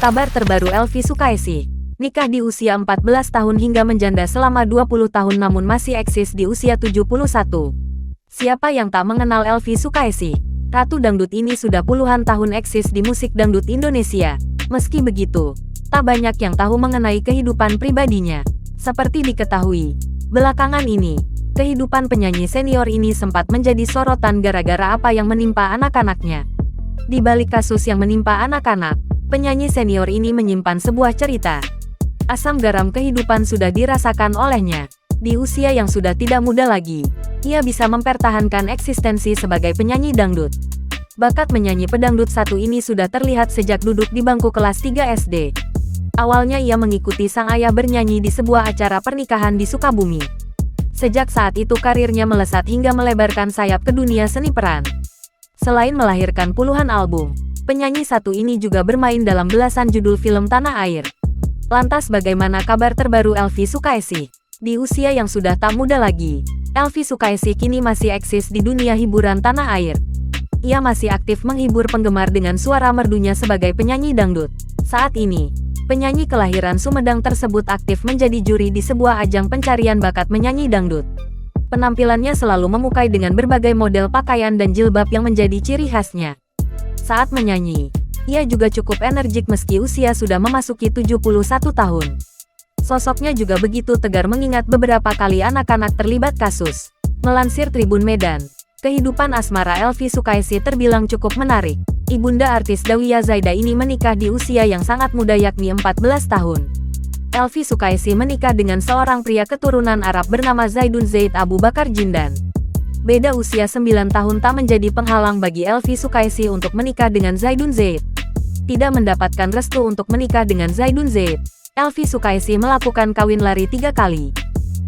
Kabar terbaru Elvy Sukaesih. Nikah di usia 14 tahun hingga menjanda selama 20 tahun namun masih eksis di usia 71. Siapa yang tak mengenal Elvy Sukaesih? Ratu dangdut ini sudah puluhan tahun eksis di musik dangdut Indonesia. Meski begitu, tak banyak yang tahu mengenai kehidupan pribadinya. Seperti diketahui, belakangan ini, kehidupan penyanyi senior ini sempat menjadi sorotan gara-gara apa yang menimpa anak-anaknya. Di balik kasus yang menimpa anak-anak, penyanyi senior ini menyimpan sebuah cerita. Asam garam kehidupan sudah dirasakan olehnya. Di usia yang sudah tidak muda lagi, ia bisa mempertahankan eksistensi sebagai penyanyi dangdut. Bakat menyanyi pedangdut satu ini sudah terlihat sejak duduk di bangku kelas 3 SD. Awalnya ia mengikuti sang ayah bernyanyi di sebuah acara pernikahan di Sukabumi. Sejak saat itu karirnya melesat hingga melebarkan sayap ke dunia seni peran. Selain melahirkan puluhan album, penyanyi satu ini juga bermain dalam belasan judul film tanah air. Lantas bagaimana kabar terbaru Elvy Sukaesih? Di usia yang sudah tak muda lagi, Elvy Sukaesih kini masih eksis di dunia hiburan tanah air. Ia masih aktif menghibur penggemar dengan suara merdunya sebagai penyanyi dangdut. Saat ini, penyanyi kelahiran Sumedang tersebut aktif menjadi juri di sebuah ajang pencarian bakat menyanyi dangdut. Penampilannya selalu memukai dengan berbagai model pakaian dan jilbab yang menjadi ciri khasnya. Saat menyanyi, ia juga cukup energik meski usia sudah memasuki 71 tahun. Sosoknya juga begitu tegar mengingat beberapa kali anak-anak terlibat kasus. Melansir Tribun Medan, kehidupan asmara Elvy Sukaesih terbilang cukup menarik. Ibunda artis Dawiyah Zaida ini menikah di usia yang sangat muda yakni 14 tahun. Elvy Sukaesih menikah dengan seorang pria keturunan Arab bernama Zaidun Zaid Abu Bakar Jindan. Beda usia 9 tahun tak menjadi penghalang bagi Elvy Sukaesih untuk menikah dengan Zaidun Zaid. Tidak mendapatkan restu untuk menikah dengan Zaidun Zaid, Elvy Sukaesih melakukan kawin lari 3 kali.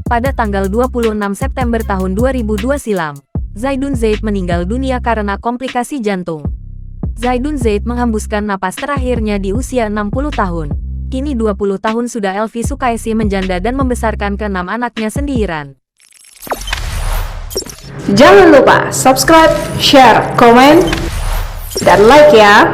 Pada tanggal 26 September tahun 2002 silam, Zaidun Zaid meninggal dunia karena komplikasi jantung. Zaidun Zaid menghembuskan napas terakhirnya di usia 60 tahun. Kini 20 tahun sudah Elvy Sukaesih menjanda dan membesarkan ke-6 anaknya sendirian. Jangan lupa subscribe, share, komen, dan like ya!